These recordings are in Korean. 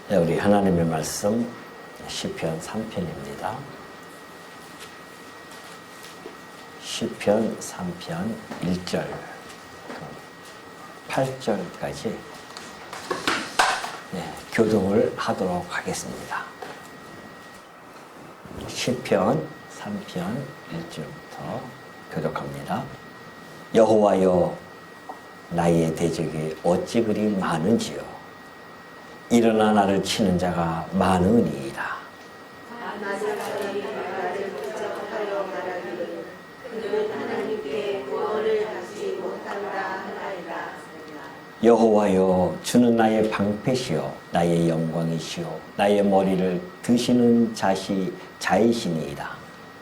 네, 우리 하나님의 말씀 시편 3편입니다. 시편 3편 1절 8절까지 교독을 하도록 하겠습니다. 시편 3편 1절부터 교독합니다. 여호와여, 나의 대적이 어찌 그리 많은지요. 일어나 나를 치는 자가 많으니이다. 나를 부정하여 말하기를 그는 하나님께 구원을 받지 못한다 하나이다. 여호와여, 주는 나의 방패시요 나의 영광이시요 나의 머리를 드시는 자이시니이다.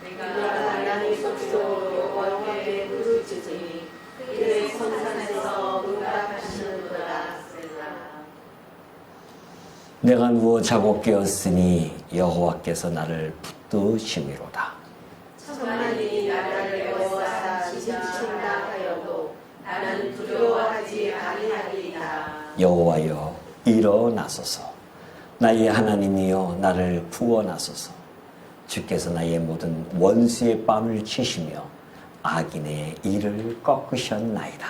내가 하나님의 속시로 여호와께 부르짖으니 그의 성산에서 응답하시는도다. 내가 누워 자고 깨었으니 여호와께서 나를 붙드심이로다. 천만이 나를 애워싸 지진친다 하여도 나는 두려워하지 아니하리이다. 여호와여, 일어나소서. 나의 하나님이여, 나를 구원하소서. 주께서 나의 모든 원수의 뺨을 치시며 악인의 이를 꺾으셨나이다.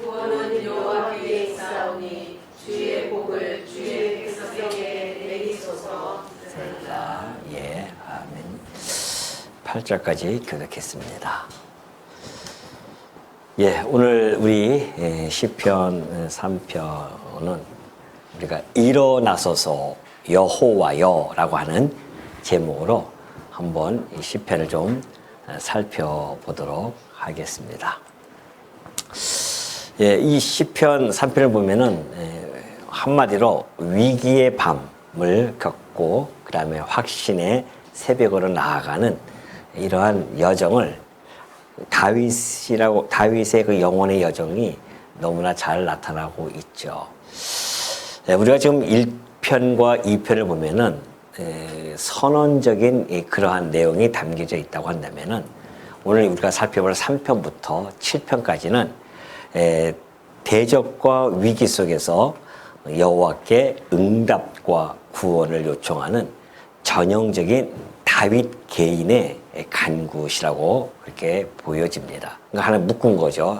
구원은 여호와께 있사오니 주의 복을 주의 백성에게 내리소서. 셀라. 예, 아멘. 8절까지 교독했습니다. 예, 오늘 우리 시편 3편은 우리가 일어나소서 여호와여라고 하는 제목으로 한번 이 시편을 좀 살펴보도록 하겠습니다. 예, 이 시편 3편을 보면은 한마디로 위기의 밤을 겪고 그 다음에 확신의 새벽으로 나아가는 이러한 여정을 다윗의 그 영혼의 여정이 너무나 잘 나타나고 있죠. 우리가 지금 1편과 2편을 보면은 선언적인 그러한 내용이 담겨져 있다고 한다면은 오늘 우리가 살펴볼 3편부터 7편까지는 대적과 위기 속에서 여호와께 응답과 구원을 요청하는 전형적인 다윗 개인의 간구시라고 그렇게 보여집니다. 그러니까 하나 묶은 거죠.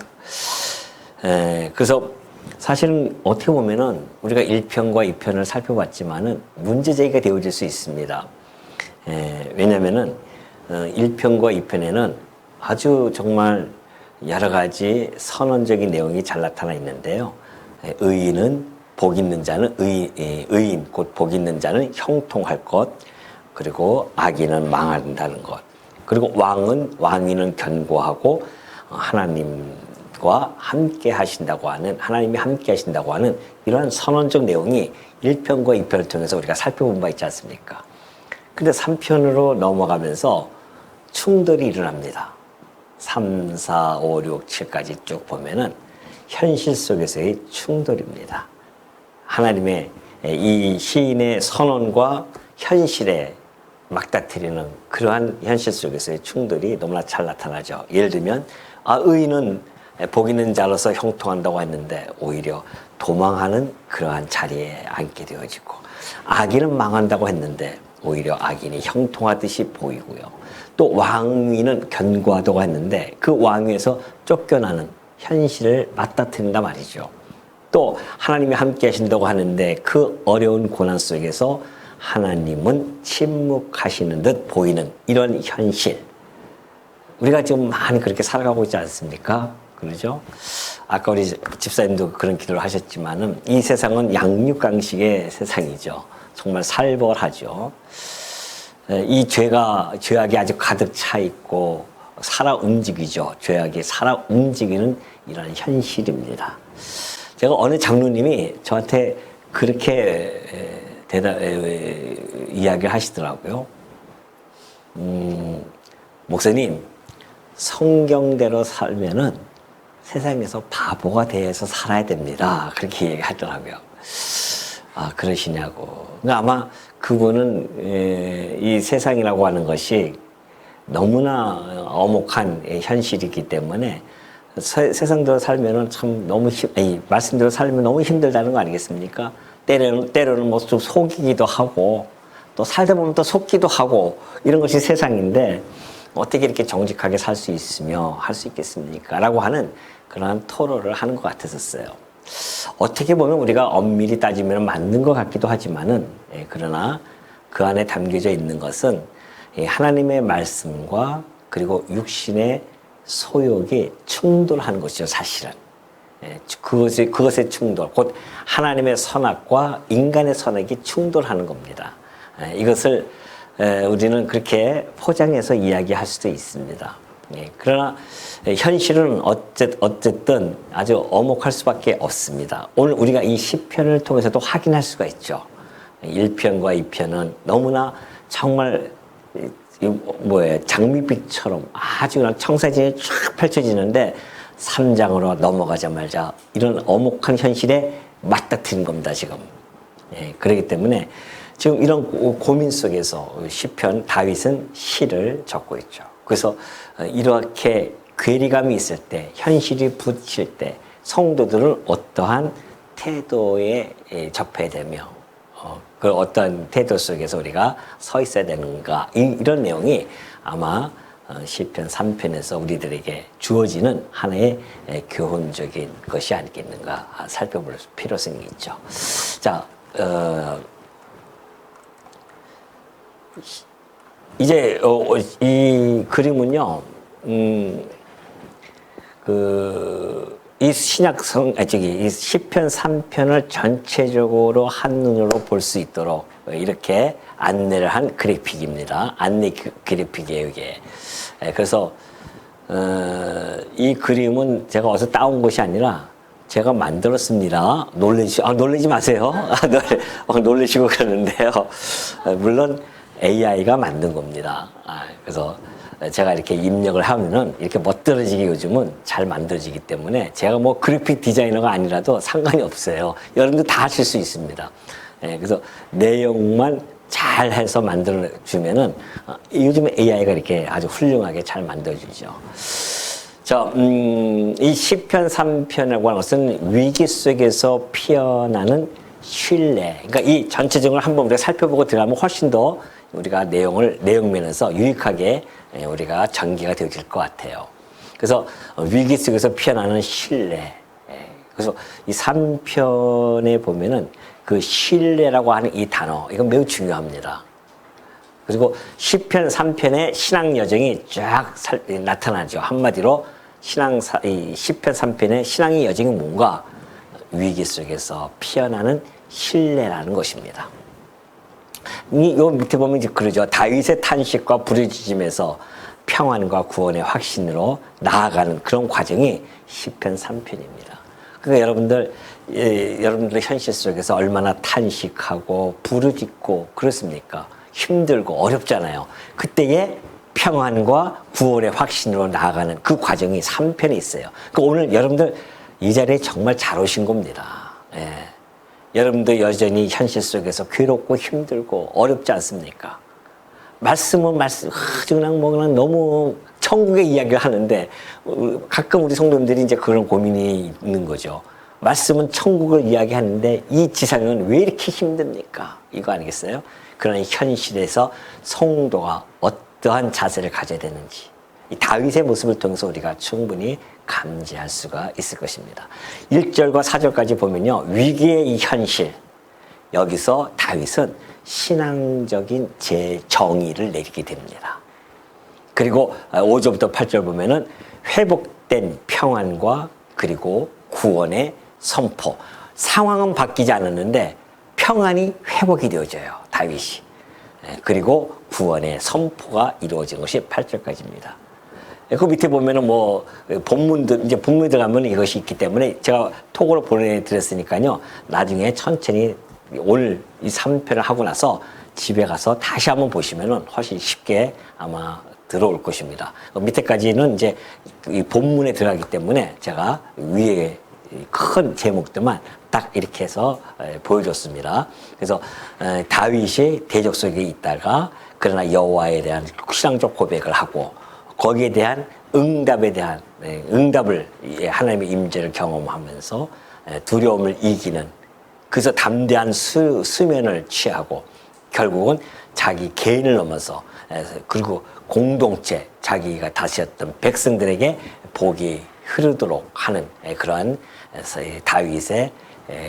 그래서 사실은 어떻게 보면은 우리가 1편과 2편을 살펴봤지만은 문제 제기가 되어질 수 있습니다. 왜냐면은 1편과 2편에는 아주 정말 여러 가지 선언적인 내용이 잘 나타나 있는데요. 의인은 복 있는 자는 의인 곧 복 있는 자는 형통할 것, 그리고 악인은 망한다는 것, 그리고 왕위는 견고하고 하나님과 함께 하신다고 하는, 하나님이 함께 하신다고 하는 이러한 선언적 내용이 1편과 2편을 통해서 우리가 살펴본 바 있지 않습니까? 근데 3편으로 넘어가면서 충돌이 일어납니다. 3, 4, 5, 6, 7까지 쭉 보면은 현실 속에서의 충돌입니다. 하나님의 이 시인의 선언과 현실에 맞닥뜨리는 그러한 현실 속에서의 충돌이 너무나 잘 나타나죠. 예를 들면 의인은 복 있는 자로서 형통한다고 했는데 오히려 도망하는 그러한 자리에 앉게 되어지고, 악인은 망한다고 했는데 오히려 악인이 형통하듯이 보이고요. 또 왕위는 견고하다고 했는데 그 왕위에서 쫓겨나는 현실을 맞닥뜨린다 말이죠. 또 하나님이 함께 하신다고 하는데 그 어려운 고난 속에서 하나님은 침묵하시는 듯 보이는 이런 현실. 우리가 지금 많이 그렇게 살아가고 있지 않습니까? 그러죠? 아까 우리 집사님도 그런 기도를 하셨지만은 이 세상은 양육강식의 세상이죠. 정말 살벌하죠. 이 죄악이 아주 가득 차 있고 살아 움직이죠. 죄악이 살아 움직이는 이런 현실입니다. 제가 어느 장로님이 저한테 그렇게 이야기를 하시더라고요. 목사님, 성경대로 살면은 세상에서 바보가 돼서 살아야 됩니다. 그렇게 얘기하더라고요. 아, 그러시냐고. 그러니까 아마 그분은 이 세상이라고 하는 것이 너무나 엄혹한 현실이기 때문에 세상대로 살면은 참 너무 말씀대로 살면 너무 힘들다는 거 아니겠습니까? 때로는 뭐 좀 속이기도 하고 또 살다 보면 또 속기도 하고 이런 것이 세상인데 어떻게 이렇게 정직하게 살 수 있으며 할 수 있겠습니까? 라고 하는 그러한 토론을 하는 것 같았었어요. 어떻게 보면 우리가 엄밀히 따지면 맞는 것 같기도 하지만은 그러나 그 안에 담겨져 있는 것은 하나님의 말씀과 그리고 육신의 소욕이 충돌하는 것이죠, 사실은. 그것의 충돌, 곧 하나님의 선악과 인간의 선악이 충돌하는 겁니다. 이것을 우리는 그렇게 포장해서 이야기할 수도 있습니다. 그러나 현실은 어쨌든 아주 엄혹할 수밖에 없습니다. 오늘 우리가 이 시편을 통해서도 확인할 수가 있죠. 1편과 2편은 너무나 정말 장밋빛처럼 아주 그냥 청사진이 쫙 펼쳐지는데 3장으로 넘어가자마자 이런 엄혹한 현실에 맞닥뜨린 겁니다, 지금. 그렇기 때문에 지금 이런 고민 속에서 시편 다윗은 시를 적고 있죠. 그래서 이렇게 괴리감이 있을 때, 현실이 부딪힐 때 성도들은 어떠한 태도에 접해야 되며 그 어떤 태도 속에서 우리가 서 있어야 되는가, 이런 내용이 아마 시편 3편에서 우리들에게 주어지는 하나의 교훈적인 것이 아니겠는가 살펴볼 필요성이 있죠. 자, 이제 이 그림은요, 이 이 시편 3편을 전체적으로 한눈으로 볼 수 있도록 이렇게 안내를 한 그래픽입니다. 안내 그래픽이에요, 이게. 그래서 이 그림은 제가 어디서 따온 것이 아니라 제가 만들었습니다. 놀라지 마세요. 놀라시고 그러는데요. 물론 AI가 만든 겁니다. 그래서 제가 이렇게 입력을 하면은 이렇게 멋들어지게 요즘은 잘 만들어지기 때문에 제가 뭐 그래픽 디자이너가 아니라도 상관이 없어요. 여러분들 다 하실 수 있습니다. 그래서 내용만 잘 해서 만들어주면은 요즘 AI가 이렇게 아주 훌륭하게 잘 만들어주죠. 이 시편 3편이라고 하는 것은 위기 속에서 피어나는 신뢰. 그러니까 이 전체적으로 한번 우리가 살펴보고 들어가면 훨씬 더 우리가 내용면에서 유익하게 우리가 전개가 되어질 것 같아요. 그래서 위기 속에서 피어나는 신뢰. 그래서 이 3편에 보면은 그 신뢰라고 하는 이 단어, 이건 매우 중요합니다. 그리고 시편 3편의 신앙 여정이 쫙 나타나죠. 한마디로 시편 3편의 신앙의 여정이 뭔가 위기 속에서 피어나는 신뢰라는 것입니다. 요 밑에 보면 이제 그러죠. 다윗의 탄식과 부르짖음에서 평안과 구원의 확신으로 나아가는 그런 과정이 시편 3편입니다. 그러니까 여러분들의 현실 속에서 얼마나 탄식하고 부르짖고 그렇습니까? 힘들고 어렵잖아요. 그때의 평안과 구원의 확신으로 나아가는 그 과정이 3편에 있어요. 그러니까 오늘 여러분들 이 자리에 정말 잘 오신 겁니다. 여러분도 여전히 현실 속에서 괴롭고 힘들고 어렵지 않습니까? 말씀은 그냥 너무 천국의 이야기를 하는데 가끔 우리 성도님들이 이제 그런 고민이 있는 거죠. 말씀은 천국을 이야기하는데 이 지상은 왜 이렇게 힘듭니까? 이거 아니겠어요? 그러나 현실에서 성도가 어떠한 자세를 가져야 되는지 이 다윗의 모습을 통해서 우리가 충분히 감지할 수가 있을 것입니다. 1절과 4절까지 보면요. 위기의 이 현실, 여기서 다윗은 신앙적인 재정의를 내리게 됩니다. 그리고 5절부터 8절 보면은 회복된 평안과 그리고 구원의 선포. 상황은 바뀌지 않았는데 평안이 회복이 되어져요. 다윗이. 그리고 구원의 선포가 이루어진 것이 8절까지입니다. 그 밑에 보면은 본문에 들어가면 이것이 있기 때문에 제가 톡으로 보내드렸으니까요. 나중에 천천히 오늘 이 3편을 하고 나서 집에 가서 다시 한번 보시면은 훨씬 쉽게 아마 들어올 것입니다. 밑에까지는 이제 이 본문에 들어가기 때문에 제가 위에 큰 제목들만 딱 이렇게 해서 보여줬습니다. 그래서 다윗이 대적 속에 있다가 그러나 여호와에 대한 신앙적 고백을 하고 거기에 대한 응답을 하나님의 임재를 경험하면서 두려움을 이기는 그래서 담대한 수면을 취하고 결국은 자기 개인을 넘어서 그리고 공동체 자기가 다스렸던 백성들에게 복이 흐르도록 하는 그러한 다윗의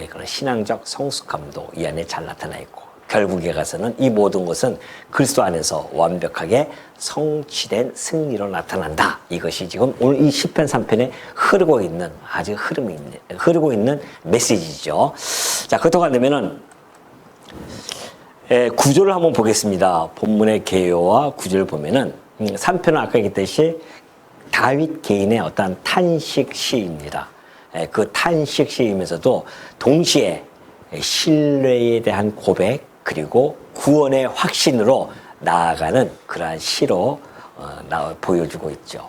그런 신앙적 성숙함도 이 안에 잘 나타나 있고 결국에 가서는 이 모든 것은 그리스도 안에서 완벽하게 성취된 승리로 나타난다. 이것이 지금 오늘 이 시편 3편에 흐르고 있는 아주 흐르고 있는 메시지죠. 자, 그렇다고 한다면은 구조를 한번 보겠습니다. 본문의 개요와 구조를 보면은 3편은 아까 얘기했듯이 다윗 개인의 어떤 탄식 시입니다. 그 탄식 시이면서도 동시에 신뢰에 대한 고백 그리고 구원의 확신으로 나아가는 그러한 시로 보여주고 있죠.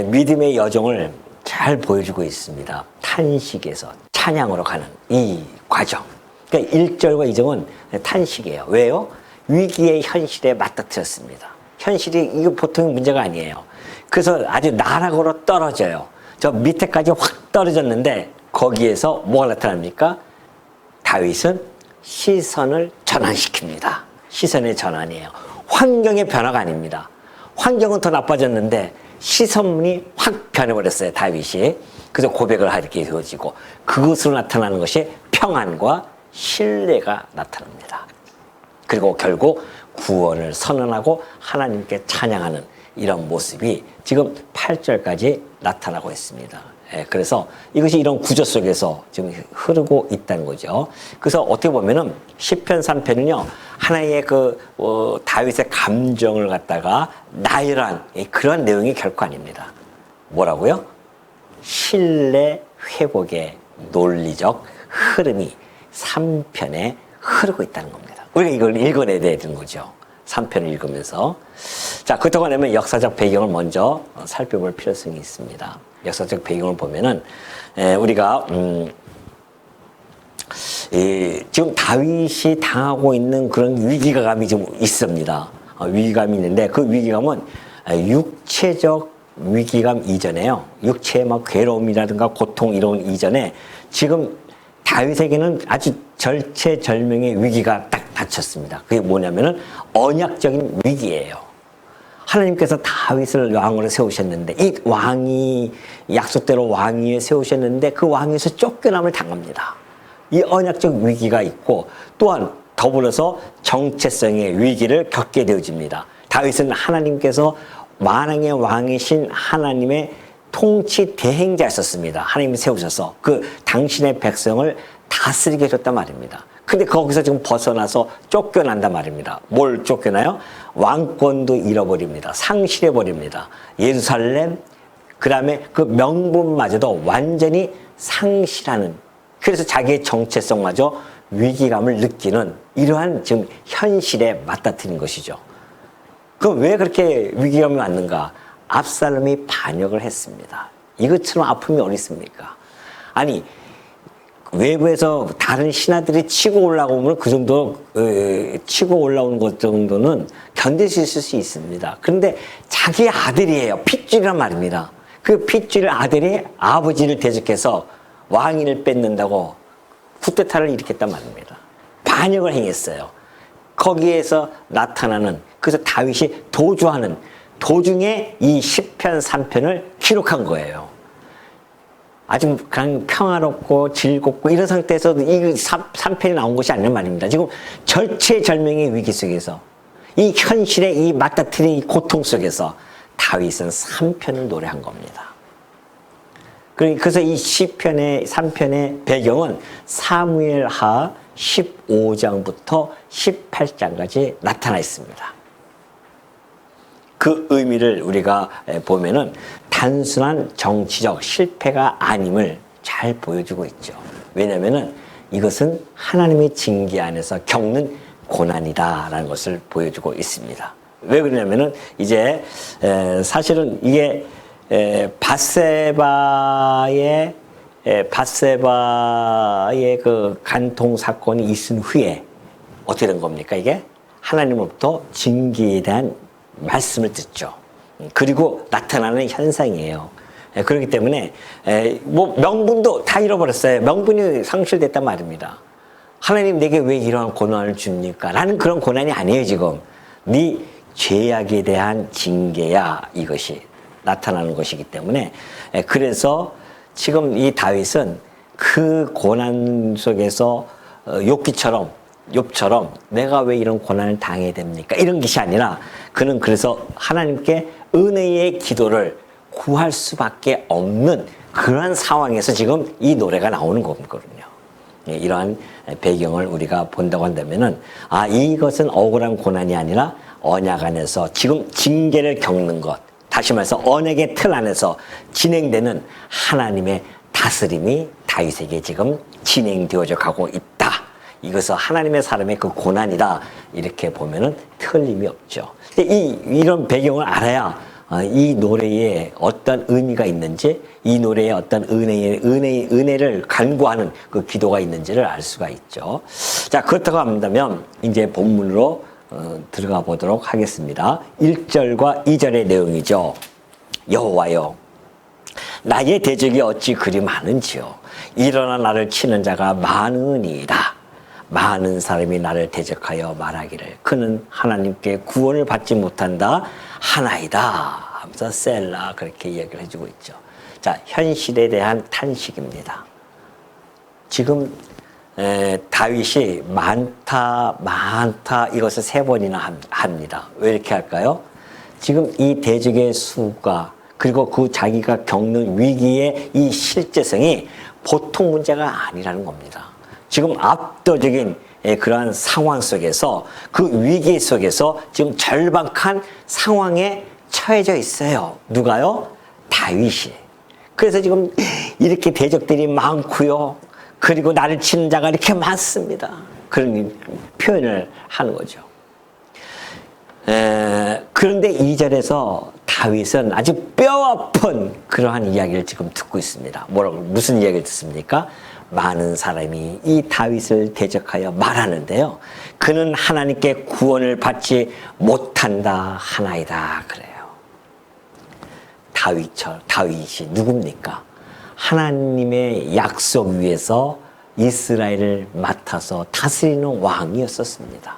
믿음의 여정을 잘 보여주고 있습니다. 탄식에서 찬양으로 가는 이 과정. 그러니까 1절과 2절은 탄식이에요. 왜요? 위기의 현실에 맞닥뜨렸습니다. 현실이 이거 보통 문제가 아니에요. 그래서 아주 나락으로 떨어져요. 저 밑에까지 확 떨어졌는데 거기에서 뭐가 나타납니까? 다윗은 시선을 전환시킵니다. 시선의 전환이에요. 환경의 변화가 아닙니다. 환경은 더 나빠졌는데 시선이 확 변해버렸어요. 다윗이. 그래서 고백을 하게 되어지고 그것으로 나타나는 것이 평안과 신뢰가 나타납니다. 그리고 결국 구원을 선언하고 하나님께 찬양하는 이런 모습이 지금 8절까지 나타나고 있습니다. 그래서 이것이 이런 구조 속에서 지금 흐르고 있다는 거죠. 그래서 어떻게 보면은 시편 3편은요 하나의 다윗의 감정을 갖다가 나열한 그런 내용이 결코 아닙니다. 뭐라고요? 신뢰 회복의 논리적 흐름이 3편에 흐르고 있다는 겁니다. 우리가 이걸 읽어내야 되는 거죠. 3편을 읽으면서. 자, 그렇다고 하면 역사적 배경을 먼저 살펴볼 필요성이 있습니다. 역사적 배경을 보면은, 우리가, 지금 다윗이 당하고 있는 그런 위기감이 좀 있습니다. 위기감이 있는데 그 위기감은 육체적 위기감 이전에요. 육체의 막 괴로움이라든가 고통 이런 이전에 지금 다윗에게는 아주 절체절명의 위기가 딱 닥쳤습니다. 그게 뭐냐면은 언약적인 위기예요. 하나님께서 다윗을 왕으로 세우셨는데 이 왕이 약속대로 왕 위에 세우셨는데 그 왕에서 쫓겨남을 당합니다. 이 언약적 위기가 있고 또한 더불어서 정체성의 위기를 겪게 되어집니다. 다윗은 하나님께서 만왕의 왕이신 하나님의 통치 대행자였었습니다. 하나님이 세우셔서 그 당신의 백성을 다스리게 해줬단 말입니다. 근데 거기서 지금 벗어나서 쫓겨난단 말입니다. 뭘 쫓겨나요? 왕권도 잃어버립니다. 상실해버립니다. 예루살렘, 그 다음에 그 명분마저도 완전히 상실하는, 그래서 자기의 정체성마저 위기감을 느끼는 이러한 지금 현실에 맞닥뜨린 것이죠. 그럼 왜 그렇게 위기감이 왔는가? 압살롬이 반역을 했습니다. 이것처럼 아픔이 어디 있습니까? 아니, 외부에서 다른 신하들이 치고 올라오면 그 정도, 치고 올라오는 것 정도는 견딜 수 있을 수 있습니다. 그런데 자기 아들이에요. 핏줄이란 말입니다. 그 핏줄 아들이 아버지를 대적해서 왕위를 뺏는다고 쿠데타를 일으켰단 말입니다. 반역을 행했어요. 거기에서 나타나는, 그래서 다윗이 도주하는 도중에 이 시편 3편을 기록한 거예요. 아주 그냥 평화롭고 즐겁고 이런 상태에서도 이 3편이 나온 것이 아니란 말입니다. 지금 절체절명의 위기 속에서 이 현실의 이 맞닥뜨린 이 고통 속에서 다윗은 3편을 노래한 겁니다. 그래서 이 시편의 3편의 배경은 사무엘하 15장부터 18장까지 나타나 있습니다. 그 의미를 우리가 보면은 단순한 정치적 실패가 아님을 잘 보여주고 있죠. 왜냐면은 이것은 하나님의 징계 안에서 겪는 고난이다라는 것을 보여주고 있습니다. 왜 그러냐면은 이제 사실은 이게 밧세바의 그 간통 사건이 있은 후에 어떻게 된 겁니까? 이게 하나님으로부터 징계에 대한 말씀을 듣죠. 그리고 나타나는 현상이에요. 그렇기 때문에 뭐 명분도 다 잃어버렸어요. 명분이 상실됐단 말입니다. 하나님 내게 왜 이러한 고난을 줍니까? 라는 그런 고난이 아니에요 지금. 네 죄악에 대한 징계야 이것이 나타나는 것이기 때문에 그래서 지금 이 다윗은 그 고난 속에서 욥처럼 내가 왜 이런 고난을 당해야 됩니까? 이런 것이 아니라 그는 그래서 하나님께 은혜의 기도를 구할 수밖에 없는 그러한 상황에서 지금 이 노래가 나오는 거거든요. 이러한 배경을 우리가 본다고 한다면은 이것은 억울한 고난이 아니라 언약 안에서 지금 징계를 겪는 것, 다시 말해서 언약의 틀 안에서 진행되는 하나님의 다스림이 다윗에게 지금 진행되어져 가고 있다. 이것은 하나님의 사람의 그 고난이다. 이렇게 보면은 틀림이 없죠. 이런 배경을 알아야 이 노래에 어떤 의미가 있는지, 이 노래에 어떤 은혜를 간구하는 그 기도가 있는지를 알 수가 있죠. 자, 그렇다고 한다면 이제 본문으로 들어가 보도록 하겠습니다. 1절과 2절의 내용이죠. 여호와여, 나의 대적이 어찌 그리 많은지요. 일어나 나를 치는 자가 많으니이다. 많은 사람이 나를 대적하여 말하기를 그는 하나님께 구원을 받지 못한다 하나이다 하면서 셀라 그렇게 이야기를 해주고 있죠. 자, 현실에 대한 탄식입니다. 지금 다윗이 많다 이것을 3번이나 합니다. 왜 이렇게 할까요? 지금 이 대적의 수가 그리고 그 자기가 겪는 위기의 이 실제성이 보통 문제가 아니라는 겁니다. 지금 압도적인 그러한 상황 속에서 그 위기 속에서 지금 절박한 상황에 처해져 있어요. 누가요? 다윗이. 그래서 지금 이렇게 대적들이 많고요. 그리고 나를 치는 자가 이렇게 많습니다. 그런 표현을 하는 거죠. 그런데 2절에서 다윗은 아주 뼈아픈 그러한 이야기를 지금 듣고 있습니다. 무슨 이야기를 듣습니까? 많은 사람이 이 다윗을 대적하여 말하는데요. 그는 하나님께 구원을 받지 못한다 하나이다 그래요. 다윗이 누굽니까? 하나님의 약속 위에서 이스라엘을 맡아서 다스리는 왕이었었습니다.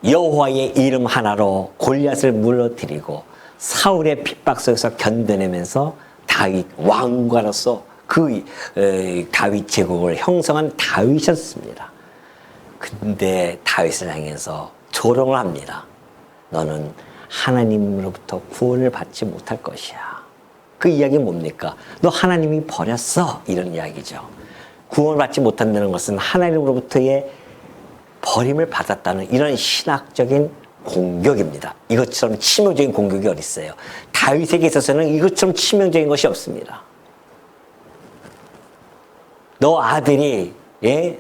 여호와의 이름 하나로 골리앗을 물러뜨리고 사울의 핍박 속에서 견뎌내면서 다윗 왕과로서 그 다윗 제국을 형성한 다윗이었습니다. 근데 다윗을 향해서 조롱을 합니다. 너는 하나님으로부터 구원을 받지 못할 것이야. 그 이야기는 뭡니까? 너 하나님이 버렸어. 이런 이야기죠. 구원을 받지 못한다는 것은 하나님으로부터의 버림을 받았다는 이런 신학적인 공격입니다. 이것처럼 치명적인 공격이 어디 있어요? 다윗에게 있어서는 이것처럼 치명적인 것이 없습니다. 너 아들이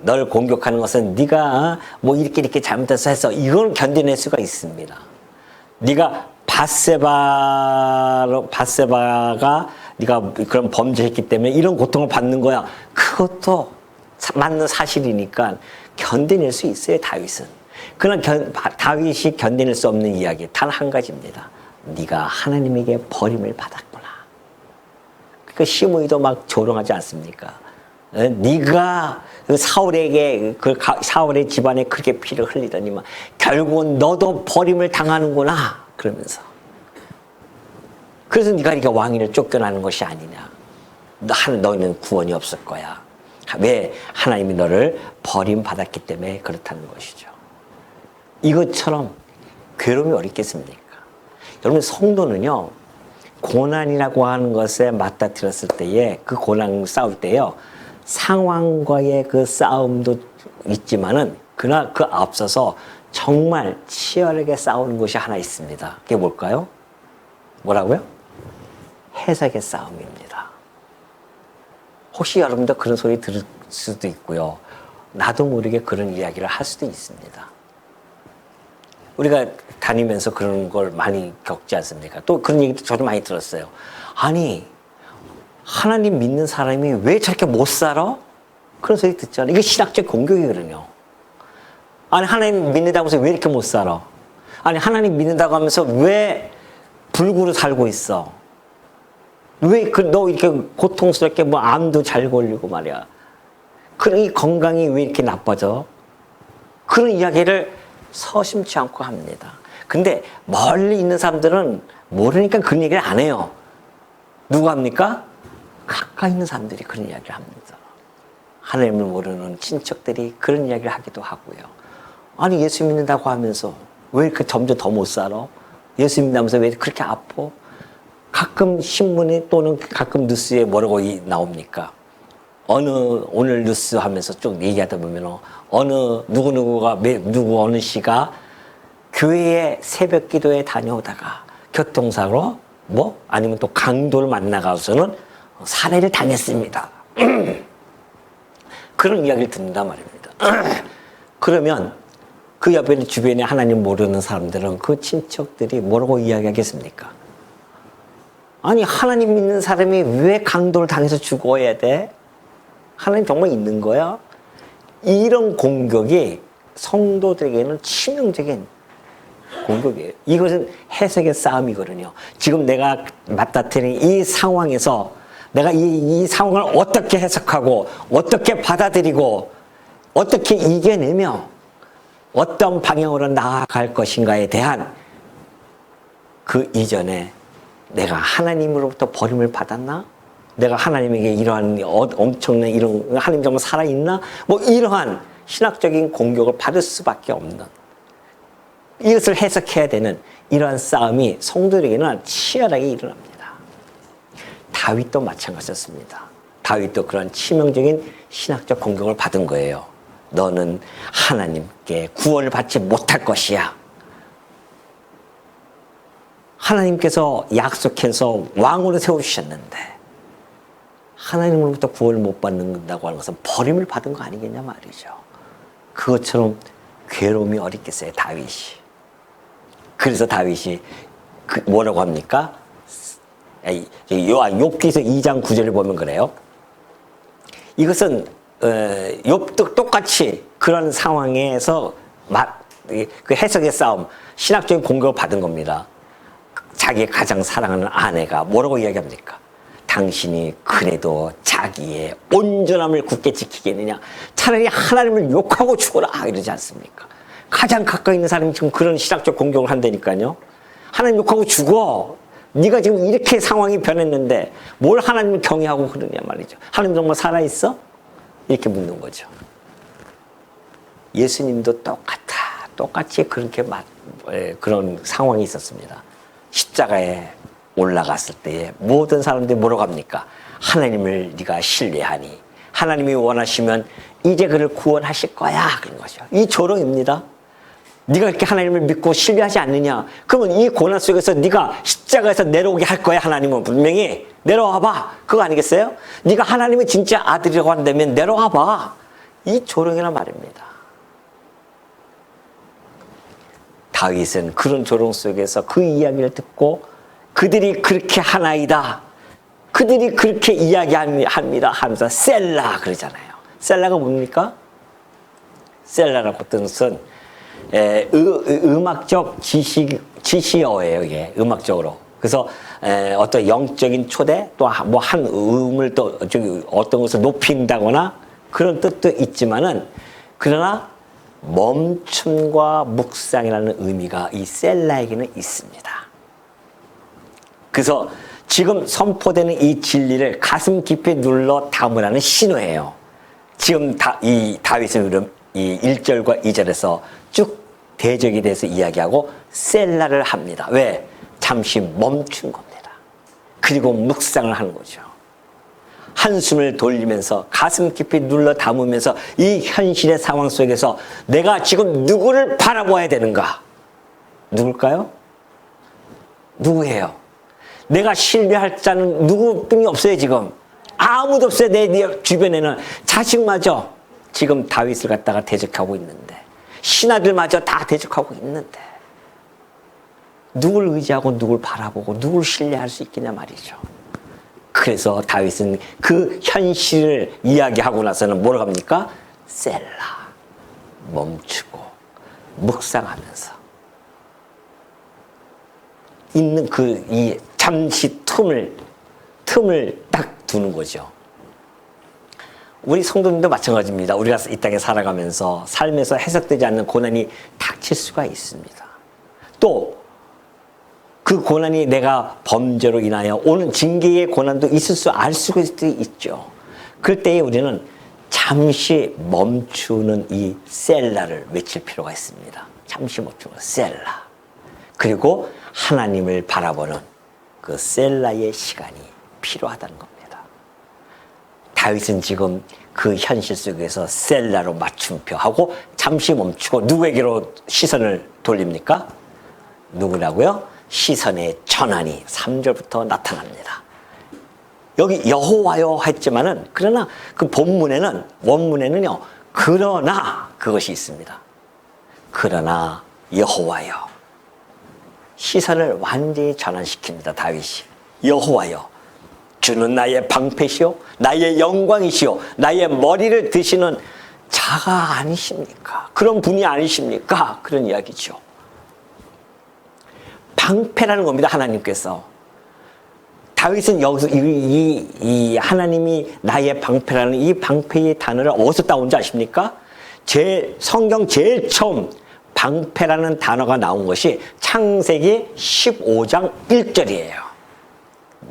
너를 공격하는 것은 네가 뭐 이렇게 잘못해서 해서 이걸 견뎌낼 수가 있습니다. 네가 바세바가 네가 그런 범죄했기 때문에 이런 고통을 받는 거야. 그것도 맞는 사실이니까 견뎌낼 수 있어요, 다윗은. 그러나 다윗이 견뎌낼 수 없는 이야기 단 한 가지입니다. 네가 하나님에게 버림을 받았구나. 그 시므이도 막 조롱하지 않습니까? 네가 사울에게 사울의 집안에 그렇게 피를 흘리더니만 결국은 너도 버림을 당하는구나 그러면서 그래서 네가 이렇게 왕위를 쫓겨나는 것이 아니냐. 너는 구원이 없을 거야. 왜? 하나님이 너를 버림받았기 때문에 그렇다는 것이죠. 이것처럼 괴로움이 어디 있겠습니까? 여러분 성도는요 고난이라고 하는 것에 맞닥뜨렸을 때에 그 고난 싸울 때요 상황과의 그 싸움도 있지만은 그러나 그 앞서서 정말 치열하게 싸우는 것이 하나 있습니다. 그게 뭘까요? 뭐라고요? 해석의 싸움입니다. 혹시 여러분도 그런 소리 들을 수도 있고요. 나도 모르게 그런 이야기를 할 수도 있습니다. 우리가 다니면서 그런 걸 많이 겪지 않습니까? 또 그런 얘기도 저도 많이 들었어요. 아니 하나님 믿는 사람이 왜 저렇게 못 살아? 그런 소리 듣잖아요. 이게 신학적 공격이거든요. 아니 하나님 믿는다고 해서 왜 이렇게 못 살아? 아니 하나님 믿는다고 하면서 왜 불구로 살고 있어? 왜 너 이렇게 고통스럽게 뭐 암도 잘 걸리고 말이야. 그런 이 건강이 왜 이렇게 나빠져? 그런 이야기를 서심치 않고 합니다. 근데 멀리 있는 사람들은 모르니까 그런 얘기를 안 해요. 누가 합니까? 가까이 있는 사람들이 그런 이야기를 합니다. 하나님을 모르는 친척들이 그런 이야기를 하기도 하고요. 아니 예수 믿는다고 하면서 왜 이렇게 점점 더 못 살아? 예수 믿는다면서 왜 그렇게 아파? 가끔 신문에 또는 가끔 뉴스에 뭐라고 나옵니까? 오늘 뉴스 하면서 쭉 얘기하다 보면 누구누구가 어느 씨가 교회에 새벽 기도에 다녀오다가 교통사고로 아니면 또 강도를 만나가서는 살해를 당했습니다. 그런 이야기를 듣는단 말입니다. 그러면 그 옆에 주변에 하나님 모르는 사람들은 그 친척들이 뭐라고 이야기하겠습니까? 아니 하나님 믿는 사람이 왜 강도를 당해서 죽어야 돼? 하나님 정말 있는 거야? 이런 공격이 성도들에게는 치명적인 공격이에요. 이것은 해석의 싸움이거든요. 지금 내가 맞닥뜨린 이 상황에서 내가 이 상황을 어떻게 해석하고 어떻게 받아들이고 어떻게 이겨내며 어떤 방향으로 나아갈 것인가에 대한 그 이전에 내가 하나님으로부터 버림을 받았나? 내가 하나님에게 이러한 엄청난 이런 하나님 정말 살아있나? 이러한 신학적인 공격을 받을 수밖에 없는 이것을 해석해야 되는 이러한 싸움이 성도들에게는 치열하게 일어납니다. 다윗도 마찬가지였습니다. 다윗도 그런 치명적인 신학적 공격을 받은 거예요. 너는 하나님께 구원을 받지 못할 것이야. 하나님께서 약속해서 왕으로 세워주셨는데 하나님으로부터 구원을 못 받는다고 하는 것은 버림을 받은 거 아니겠냐 말이죠. 그것처럼 괴로움이 어딨겠어요, 다윗이. 그래서 다윗이 뭐라고 합니까? 욥기서 2장 9절을 보면 그래요. 이것은 욥도 똑같이 그런 상황에서 그 해석의 싸움, 신학적인 공격을 받은 겁니다. 자기의 가장 사랑하는 아내가 뭐라고 이야기합니까? 당신이 그래도 자기의 온전함을 굳게 지키겠느냐? 차라리 하나님을 욕하고 죽어라 이러지 않습니까? 가장 가까이 있는 사람이 지금 그런 신학적 공격을 한다니까요. 하나님 욕하고 죽어. 네가 지금 이렇게 상황이 변했는데 뭘 하나님을 경외하고 그러냐 말이죠. 하나님 정말 살아있어? 이렇게 묻는 거죠. 예수님도 똑같이 그렇게 그런 상황이 있었습니다. 십자가에 올라갔을 때에 모든 사람들이 뭐라고 합니까? 하나님을 네가 신뢰하니 하나님이 원하시면 이제 그를 구원하실 거야 그런 거죠. 이 조롱입니다. 네가 이렇게 하나님을 믿고 신뢰하지 않느냐? 그러면 이 고난 속에서 네가 십자가에서 내려오게 할 거야. 하나님은 분명히 내려와봐. 그거 아니겠어요? 네가 하나님의 진짜 아들이라고 한다면 내려와봐. 이 조롱이란 말입니다. 다윗은 그런 조롱 속에서 그 이야기를 듣고 그들이 그렇게 하나이다. 그들이 그렇게 이야기합니다 하면서 셀라 그러잖아요. 셀라가 뭡니까? 셀라라고 뜻은 음악적 지시어예요. 이게 음악적으로. 그래서 어떤 영적인 초대 또 뭐 한 음을 또 어떤 것을 높인다거나 그런 뜻도 있지만은 그러나 멈춤과 묵상이라는 의미가 이 셀라에게는 있습니다. 그래서 지금 선포되는 이 진리를 가슴 깊이 눌러 담으라는 신호예요. 지금 이 다윗은 이 1절과 2절에서 쭉 대적에 대해서 이야기하고 셀라를 합니다. 왜? 잠시 멈춘 겁니다. 그리고 묵상을 하는 거죠. 한숨을 돌리면서 가슴 깊이 눌러 담으면서 이 현실의 상황 속에서 내가 지금 누구를 바라봐야 되는가? 누굴까요? 누구예요? 내가 신뢰할 자는 누구뿐이 없어요. 지금 아무도 없어요. 내 주변에는 자식마저 지금 다윗을 갖다가 대적하고 있는데 신하들마저 다 대적하고 있는데 누굴 의지하고 누굴 바라보고 누굴 신뢰할 수 있겠냐 말이죠. 그래서 다윗은 그 현실을 이야기하고 나서는 뭐라고 합니까? 셀라, 멈추고 묵상하면서 있는 이 잠시 틈을 틈을 딱 두는 거죠. 우리 성도님도 마찬가지입니다. 우리가 이 땅에 살아가면서 삶에서 해석되지 않는 고난이 닥칠 수가 있습니다. 또 그 고난이 내가 범죄로 인하여 오는 징계의 고난도 알 수가 있죠. 그럴 때에 우리는 잠시 멈추는 이 셀라를 외칠 필요가 있습니다. 잠시 멈추는 셀라. 그리고 하나님을 바라보는 그 셀라의 시간이 필요하다는 겁니다. 다윗은 지금 그 현실 속에서 셀라로 맞춤표하고 잠시 멈추고 누구에게로 시선을 돌립니까? 누구라고요? 시선의 전환이 3절부터 나타납니다. 여기 여호와여 했지만은 그러나 그 본문에는 원문에는요. 그러나 그것이 있습니다. 그러나 여호와여. 시선을 완전히 전환시킵니다. 다윗이. 여호와여. 주는 나의 방패시오 나의 영광이시오 나의 머리를 드시는 자가 아니십니까? 그런 분이 아니십니까? 그런 이야기죠. 방패라는 겁니다. 하나님께서. 다윗은 여기서 이 하나님이 나의 방패라는 이 방패의 단어를 어디서 따온지 아십니까? 성경 제일 처음 방패라는 단어가 나온 것이 창세기 15장 1절이에요.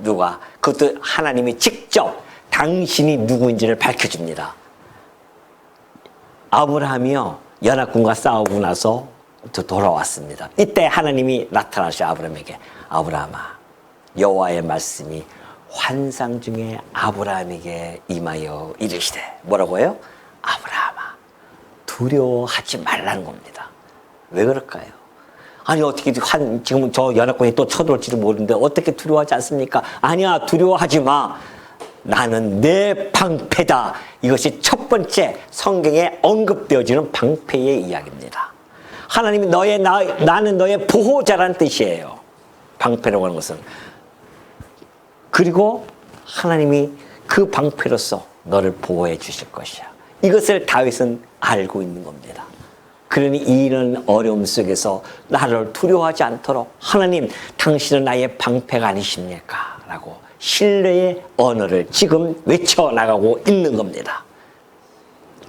누가? 그것도 하나님이 직접 당신이 누구인지를 밝혀줍니다. 아브라함이요. 연합군과 싸우고 나서 돌아왔습니다. 이때 하나님이 나타나셔 아브라함에게. 아브라함아 여호와의 말씀이 환상 중에 아브라함에게 임하여 이르시되 뭐라고 해요? 아브라함아 두려워하지 말라는 겁니다. 왜 그럴까요? 아니 어떻게 지금 저 연합군이 또 쳐들어올지도 모르는데 어떻게 두려워하지 않습니까? 아니야 두려워하지 마. 나는 내 방패다. 이것이 첫 번째 성경에 언급되어지는 방패의 이야기입니다. 하나님이 나는 너의 보호자라는 뜻이에요. 방패라고 하는 것은. 그리고 하나님이 그 방패로서 너를 보호해 주실 것이야. 이것을 다윗은 알고 있는 겁니다. 그러니 이런 어려움 속에서 나를 두려워하지 않도록 하나님 당신은 나의 방패가 아니십니까? 라고 신뢰의 언어를 지금 외쳐나가고 있는 겁니다.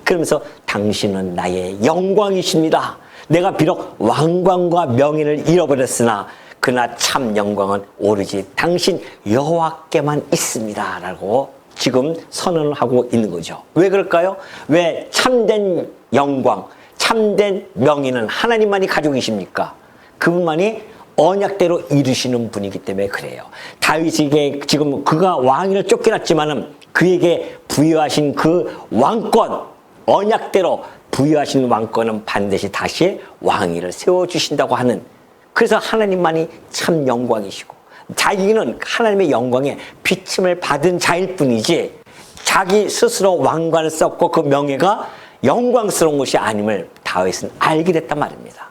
그러면서 당신은 나의 영광이십니다. 내가 비록 왕관과 명예를 잃어버렸으나 그러나 참 영광은 오로지 당신 여호와께만 있습니다. 라고 지금 선언을 하고 있는 거죠. 왜 그럴까요? 왜 참된 영광, 참된 명예는 하나님만이 가지고 계십니까? 그분만이 언약대로 이루시는 분이기 때문에 그래요. 다윗에게 지금 그가 왕위를 쫓겨났지만은 그에게 부여하신 그 왕권, 언약대로 부여하신 왕권은 반드시 다시 왕위를 세워주신다고 하는, 그래서 하나님만이 참 영광이시고 자기는 하나님의 영광에 비침을 받은 자일 뿐이지 자기 스스로 왕관을 썼고 그 명예가 영광스러운 것이 아님을 다윗은 알게 됐단 말입니다.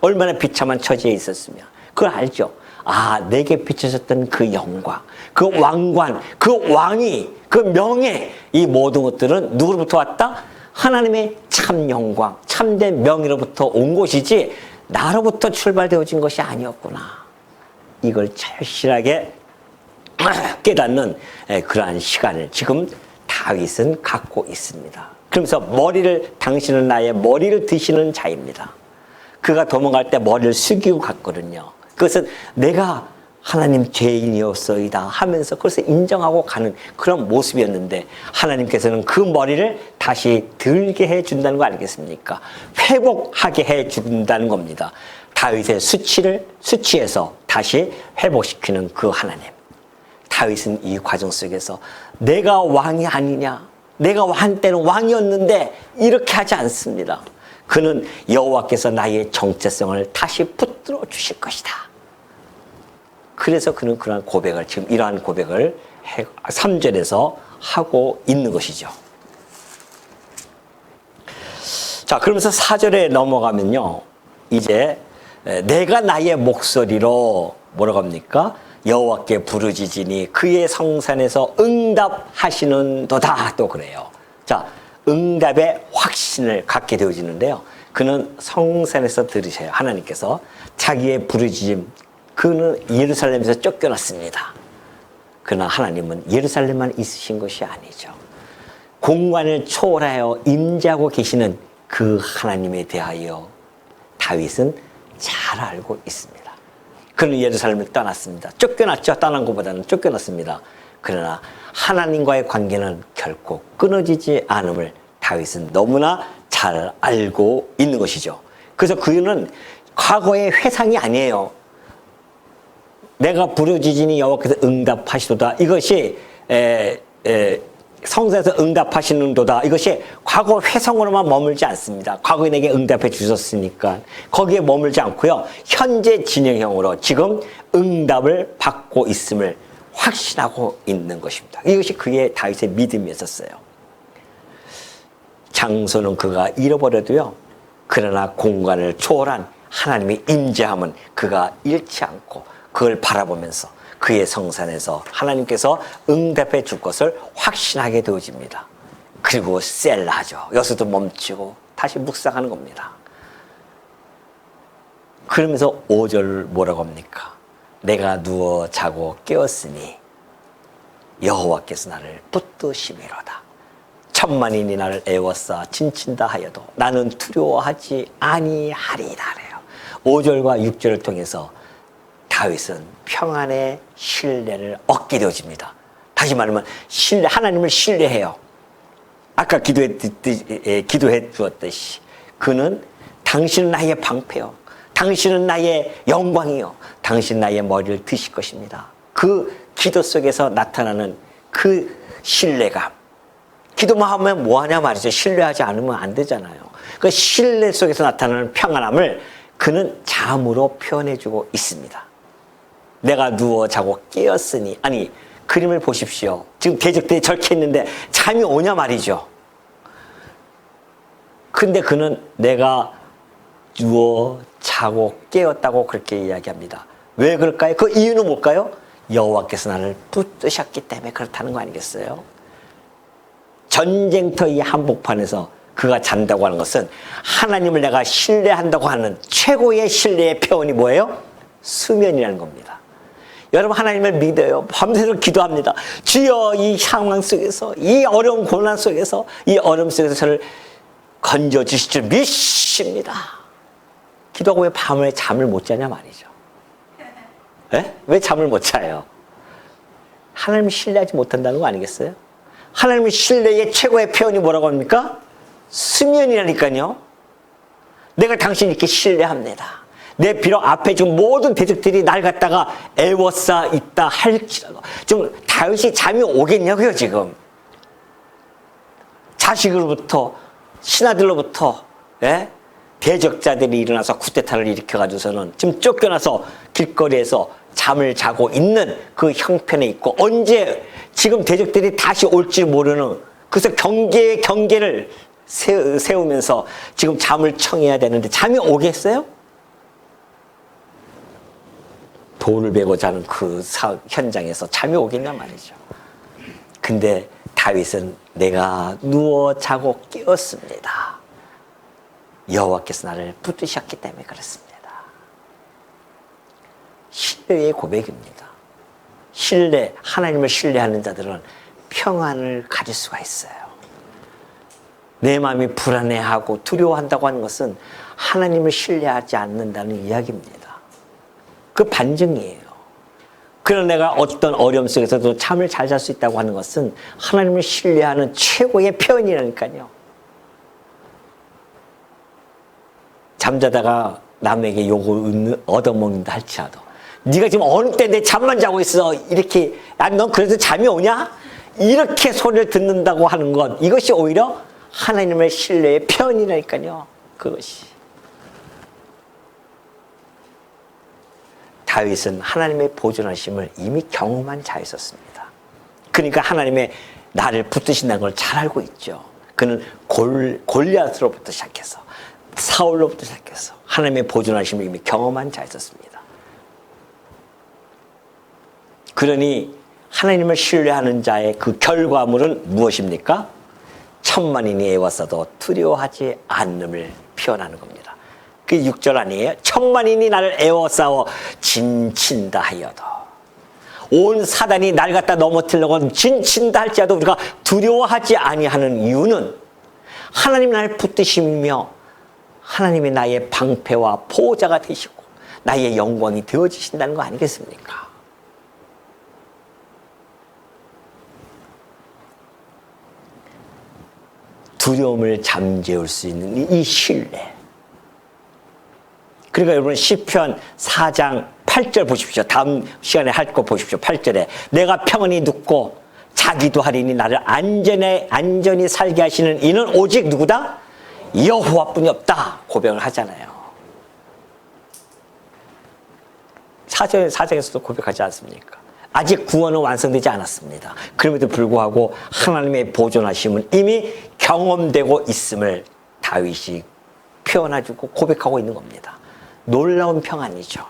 얼마나 비참한 처지에 있었으면 그걸 알죠. 아, 내게 비춰졌던 그 영광, 그 왕관, 그 왕위, 그 명예, 이 모든 것들은 누구로부터 왔다? 하나님의 참 영광, 참된 명예로부터 온 것이지 나로부터 출발되어진 것이 아니었구나. 이걸 절실하게 깨닫는 그러한 시간을 지금 다윗은 갖고 있습니다. 그러면서 당신은 나의 머리를 드시는 자입니다. 그가 도망갈 때 머리를 숙이고 갔거든요. 그것은 내가 하나님 죄인이었소이다 하면서 그것을 인정하고 가는 그런 모습이었는데 하나님께서는 그 머리를 다시 들게 해준다는 거 아니겠습니까? 회복하게 해준다는 겁니다. 다윗의 수치에서 다시 회복시키는 그 하나님. 다윗은 이 과정 속에서 내가 왕이 아니냐, 내가 한때는 왕이었는데 이렇게 하지 않습니다. 그는 여호와께서 나의 정체성을 다시 붙들어 주실 것이다. 그래서 그는 그러한 고백을, 지금 이러한 고백을 3절에서 하고 있는 것이죠. 자, 그러면서 4절에 넘어가면요, 이제 내가 나의 목소리로 뭐라고 합니까? 여호와께 부르짖으니 그의 성산에서 응답하시는도다, 또 그래요. 자, 응답의 확신을 갖게 되어지는데요. 그는 성산에서 들으셔요. 하나님께서 자기의 부르짖음, 그는 예루살렘에서 쫓겨났습니다. 그러나 하나님은 예루살렘만 있으신 것이 아니죠. 공간을 초월하여 임재하고 계시는 그 하나님에 대하여 다윗은 잘 알고 있습니다. 그는 예루살렘을 떠났습니다. 쫓겨났죠. 떠난 것보다는 쫓겨났습니다. 그러나 하나님과의 관계는 결코 끊어지지 않음을 다윗은 너무나 잘 알고 있는 것이죠. 그래서 그는 과거의 회상이 아니에요. 내가 부르짖으니 여호와께서 응답하시도다. 이것이 성서에서 응답하시는도다. 이것이 과거 회상으로만 머물지 않습니다. 과거에 내게 응답해 주셨으니까 거기에 머물지 않고요. 현재 진행형으로 지금 응답을 받고 있음을 확신하고 있는 것입니다. 이것이 그의 다윗의 믿음이었어요. 장소는 그가 잃어버려도요. 그러나 공간을 초월한 하나님의 임재함은 그가 잃지 않고 그걸 바라보면서 그의 성산에서 하나님께서 응답해 줄 것을 확신하게 되어집니다. 그리고 셀라하죠. 여기서도 멈추고 다시 묵상하는 겁니다. 그러면서 5절 뭐라고 합니까? 내가 누워 자고 깨었으니 여호와께서 나를 붙드시미로다. 천만인이 나를 애워싸 진친다 하여도 나는 두려워하지 아니하리라래요. 5절과 6절을 통해서 다윗은 평안의 신뢰를 얻게 되어집니다. 다시 말하면 하나님을 신뢰해요. 아까 기도해 주었듯이 그는 당신은 나의 방패요. 당신은 나의 영광이요. 당신 나의 머리를 드실 것입니다. 그 기도 속에서 나타나는 그 신뢰감. 기도만 하면 뭐하냐 말이죠. 신뢰하지 않으면 안 되잖아요. 그 신뢰 속에서 나타나는 평안함을 그는 잠으로 표현해주고 있습니다. 내가 누워 자고 깨었으니, 아니 그림을 보십시오. 지금 대적들이 저렇게 있는데 잠이 오냐 말이죠. 근데 그는 내가 누워 자고 깨었다고 그렇게 이야기합니다. 왜 그럴까요? 그 이유는 뭘까요? 여호와께서 나를 붙드셨기 때문에 그렇다는 거 아니겠어요? 전쟁터 이 한복판에서 그가 잔다고 하는 것은 하나님을 내가 신뢰한다고 하는 최고의 신뢰의 표현이 뭐예요? 수면이라는 겁니다. 여러분 하나님을 믿어요. 밤새도록 기도합니다. 주여 이 상황 속에서 이 어려운 고난 속에서 이 어려움 속에서 저를 건져주실 줄 믿습니다. 기도하고 왜 밤에 잠을 못 자냐 말이죠. 네? 왜 잠을 못 자요? 하나님을 신뢰하지 못한다는 거 아니겠어요? 하나님의 신뢰의 최고의 표현이 뭐라고 합니까? 수면이라니까요. 내가 당신 이렇게 신뢰합니다. 내 비록 앞에 지금 모든 대적들이 날 갖다가 애워싸 있다 할지라도 좀 다윗이 잠이 오겠냐고요 지금. 자식으로부터 신하들로부터 대적자들이 일어나서 쿠데타를 일으켜가지고서는 지금 쫓겨나서 길거리에서 잠을 자고 있는 그 형편에 있고 언제 지금 대적들이 다시 올지 모르는 그래서 경계를 세우면서 지금 잠을 청해야 되는데 잠이 오겠어요? 돌을 베고 자는 그 현장에서 잠이 오겠냐 말이죠. 근데 다윗은 내가 누워 자고 깨었습니다. 여호와께서 나를 붙드셨기 때문에 그렇습니다. 신뢰의 고백입니다. 하나님을 신뢰하는 자들은 평안을 가질 수가 있어요. 내 마음이 불안해하고 두려워한다고 하는 것은 하나님을 신뢰하지 않는다는 이야기입니다. 그 반증이에요. 그러나 내가 어떤 어려움 속에서도 잠을 잘 잘 수 있다고 하는 것은 하나님을 신뢰하는 최고의 표현이라니까요. 잠자다가 남에게 욕을 얻어먹는다 할지라도 네가 지금 어느 때 내 잠만 자고 있어 이렇게 넌 그래도 잠이 오냐? 이렇게 소리를 듣는다고 하는 것 이것이 오히려 하나님의 신뢰의 표현이라니까요. 그것이 다윗은 하나님의 보존하심을 이미 경험한 자였었습니다. 그러니까 하나님의 나를 붙드신다는 걸 잘 알고 있죠. 그는 골리앗으로부터 시작해서 사울로부터 시작해서 하나님의 보존하심을 이미 경험한 자였었습니다. 그러니 하나님을 신뢰하는 자의 그 결과물은 무엇입니까? 천만인이 애워싸도 두려워하지 않음을 표현하는 겁니다. 그 6절 아니에요? 천만인이 나를 애워싸워 진친다 하여도 온 사단이 날 갖다 넘어뜨리려고 진친다 할지라도 우리가 두려워하지 아니하는 이유는 하나님이 나를 붙드시며 하나님이 나의 방패와 보호자가 되시고 나의 영광이 되어지신다는 거 아니겠습니까? 두려움을 잠재울 수 있는 이 신뢰. 그러니까 여러분 시편 4장 8절 보십시오. 다음 시간에 할 거 보십시오. 8절에 내가 평안히 눕고 자기도 하리니 나를 안전히 살게 하시는 이는 오직 누구다? 여호와뿐이 없다 고백을 하잖아요. 4장에서도 고백하지 않습니까? 아직 구원은 완성되지 않았습니다. 그럼에도 불구하고 하나님의 보존하심은 이미 경험되고 있음을 다윗이 표현해주고 고백하고 있는 겁니다. 놀라운 평안이죠.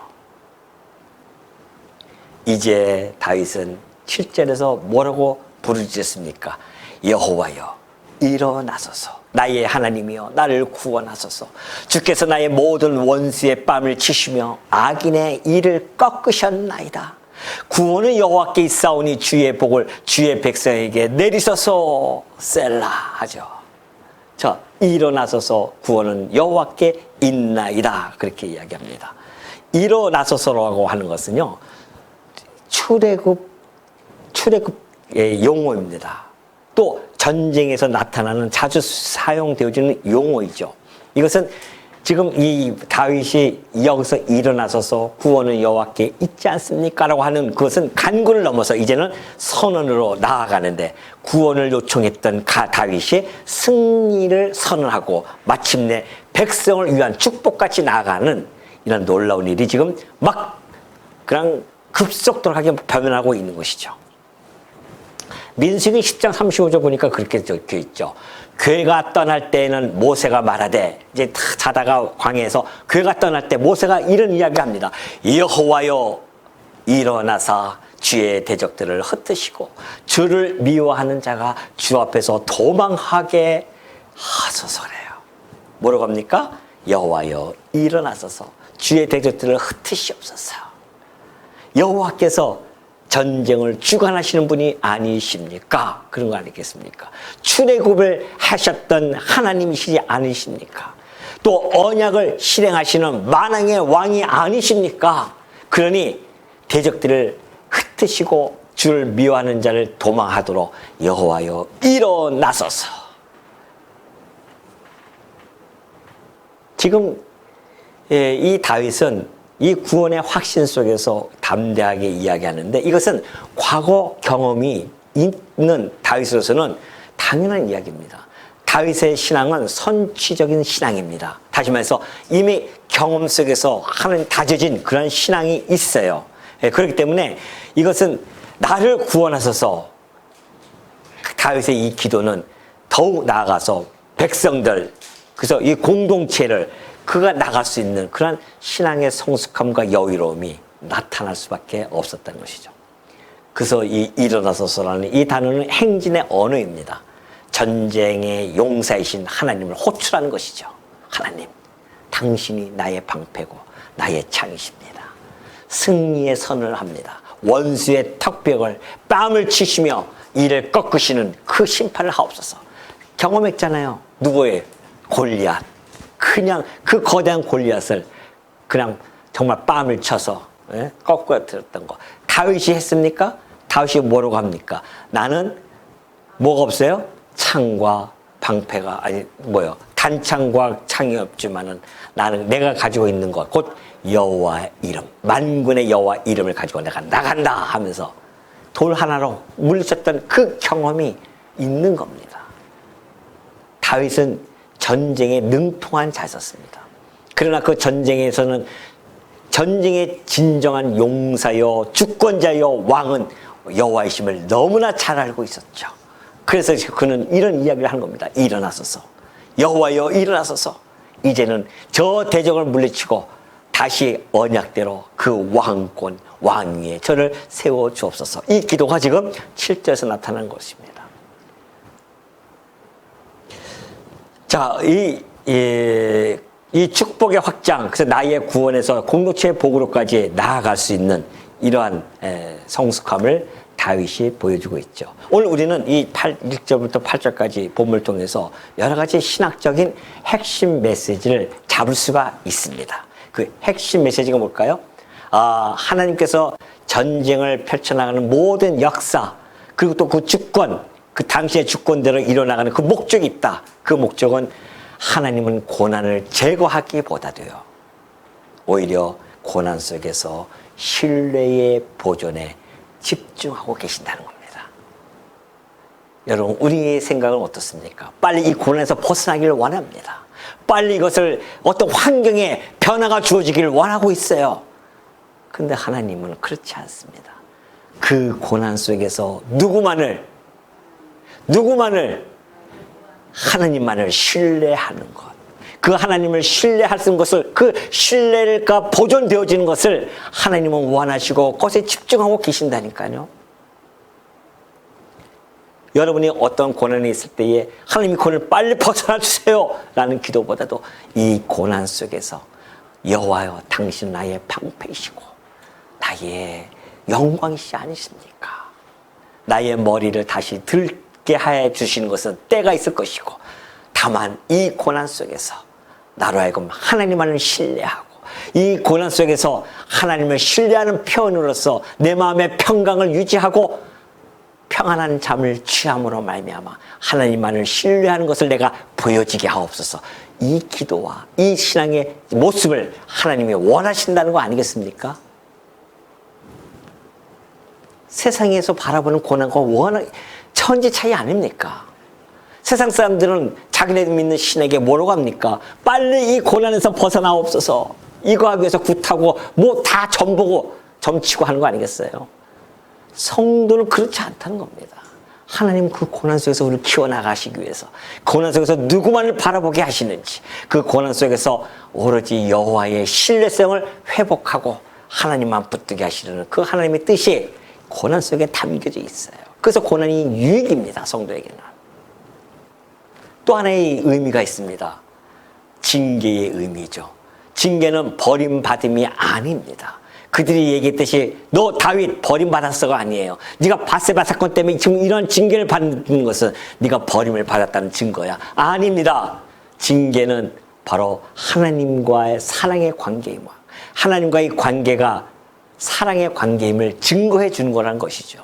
이제 다윗은 7절에서 뭐라고 부르짖었습니까? 여호와여 일어나소서 나의 하나님이여 나를 구원하소서 주께서 나의 모든 원수의 뺨을 치시며 악인의 일을 꺾으셨나이다. 구원은 여호와께 있사오니 주의 복을 주의 백성에게 내리소서 셀라 하죠. 자, 일어나소서 구원은 여호와께 있나이다 그렇게 이야기합니다. 일어나소서라고 하는 것은요 출애굽의 용어입니다. 또 전쟁에서 나타나는 자주 사용되어지는 용어이죠. 이것은 지금 이 다윗이 여기서 일어나서서 구원은 여호와께 있지 않습니까? 라고 하는 그것은 간구를 넘어서 이제는 선언으로 나아가는데 구원을 요청했던 다윗이 승리를 선언하고 마침내 백성을 위한 축복같이 나아가는 이런 놀라운 일이 지금 막 그냥 급속도하게 변하고 있는 것이죠. 민수기 10장 35절 보니까 그렇게 적혀 있죠. 괴가 떠날 때에는 모세가 말하되 이제 다 자다가 광야에서 괴가 떠날 때 모세가 이런 이야기합니다. 여호와여 일어나사 주의 대적들을 흩으시고 주를 미워하는 자가 주 앞에서 도망하게 하소서래요. 뭐라고 합니까? 여호와여 일어나소서 주의 대적들을 흩으시옵소서. 여호와께서 전쟁을 주관하시는 분이 아니십니까? 그런 거 아니겠습니까? 출애굽을 하셨던 하나님이시지 않으십니까? 또 언약을 실행하시는 만왕의 왕이 아니십니까? 그러니 대적들을 흩으시고 주를 미워하는 자를 도망하도록 여호와여 일어나소서. 지금 이 다윗은 이 구원의 확신 속에서 담대하게 이야기하는데 이것은 과거 경험이 있는 다윗으로서는 당연한 이야기입니다. 다윗의 신앙은 선취적인 신앙입니다. 다시 말해서 이미 경험 속에서 하는 다져진 그런 신앙이 있어요. 그렇기 때문에 이것은 나를 구원하소서 다윗의 이 기도는 더욱 나아가서 백성들 그래서 이 공동체를 그가 나갈 수 있는 그런 신앙의 성숙함과 여유로움이 나타날 수밖에 없었던 것이죠. 그래서 이 일어나소서라는 이 단어는 행진의 언어입니다. 전쟁의 용사이신 하나님을 호출하는 것이죠. 하나님, 당신이 나의 방패고 나의 창이십니다. 승리의 선을 합니다. 원수의 턱벽을 뺨을 치시며 이를 꺾으시는 그 심판을 하옵소서. 경험했잖아요. 누구의? 골리앗. 그냥 그 거대한 골리앗을 그냥 정말 뺨을 쳐서 꺾어뜨렸던 거. 다윗이 했습니까? 다윗이 뭐라고 합니까? 나는 뭐가 없어요? 창과 방패가 아니 뭐요? 단창과 창이 없지만은 나는 내가 가지고 있는 것 곧 여호와의 이름, 만군의 여호와 이름을 가지고 내가 나간다 하면서 돌 하나로 물리쳤던 그 경험이 있는 겁니다. 다윗은 전쟁에 능통한 자였습니다. 그러나 그 전쟁에서는 전쟁의 진정한 용사요 주권자요 왕은 여호와이심을 너무나 잘 알고 있었죠. 그래서 그는 이런 이야기를 하는 겁니다. 일어나소서 여호와여 일어나소서 이제는 저 대적을 물리치고 다시 언약대로 그 왕권 왕위에 저를 세워주옵소서. 이 기도가 지금 7절에서 나타난 것입니다. 자, 이 축복의 확장, 그래서 나의 구원에서 공동체의 복으로까지 나아갈 수 있는 이러한 성숙함을 다윗이 보여주고 있죠. 오늘 우리는 이 1절부터 8절까지 본문을 통해서 여러 가지 신학적인 핵심 메시지를 잡을 수가 있습니다. 그 핵심 메시지가 뭘까요? 하나님께서 전쟁을 펼쳐나가는 모든 역사, 그리고 또 그 주권, 그 당시의 주권대로 일어나가는 그 목적이 있다. 그 목적은 하나님은 고난을 제거하기보다도요, 오히려 고난 속에서 신뢰의 보존에 집중하고 계신다는 겁니다. 여러분, 우리의 생각은 어떻습니까? 빨리 이 고난에서 벗어나기를 원합니다. 빨리 이것을 어떤 환경에 변화가 주어지기를 원하고 있어요. 근데 하나님은 그렇지 않습니다. 그 고난 속에서 누구만을 하나님만을 신뢰하는 것, 그 하나님을 신뢰하는 것을, 그 신뢰가 보존되어지는 것을 하나님은 원하시고 그것에 집중하고 계신다니까요. 여러분이 어떤 고난이 있을 때에 하나님이 고난을 빨리 벗어나 주세요 라는 기도보다도 이 고난 속에서 여호와여, 당신 나의 방패이시고 나의 영광이시 아니십니까? 나의 머리를 다시 들게 해 주시는 것은 때가 있을 것이고, 다만 이 고난 속에서 나로 하여금 하나님만을 신뢰하고, 이 고난 속에서 하나님을 신뢰하는 표현으로서 내 마음의 평강을 유지하고 평안한 잠을 취함으로 말미암아 하나님만을 신뢰하는 것을 내가 보여지게 하옵소서. 이 기도와 이 신앙의 모습을 하나님이 원하신다는 거 아니겠습니까? 세상에서 바라보는 고난과 워낙 천지 차이 아닙니까? 세상 사람들은 자기네 믿는 신에게 뭐라고 합니까? 빨리 이 고난에서 벗어나옵소서. 이거 하기 위해서 굿하고 뭐 다 점보고 점치고 하는 거 아니겠어요? 성도는 그렇지 않다는 겁니다. 하나님 그 고난 속에서 우리를 키워나가시기 위해서, 고난 속에서 누구만을 바라보게 하시는지, 그 고난 속에서 오로지 여호와의 신뢰성을 회복하고 하나님만 붙들게 하시려는 그 하나님의 뜻이 고난 속에 담겨져 있어요. 그래서 고난이 유익입니다. 성도에게는. 또 하나의 의미가 있습니다. 징계의 의미죠. 징계는 버림받음이 아닙니다. 그들이 얘기했듯이 너 다윗 버림받았어가 아니에요. 네가 밧세바 사건 때문에 지금 이런 징계를 받는 것은 네가 버림을 받았다는 증거야. 아닙니다. 징계는 바로 하나님과의 사랑의 관계이며, 하나님과의 관계가 사랑의 관계임을 증거해 주는 거라는 것이죠.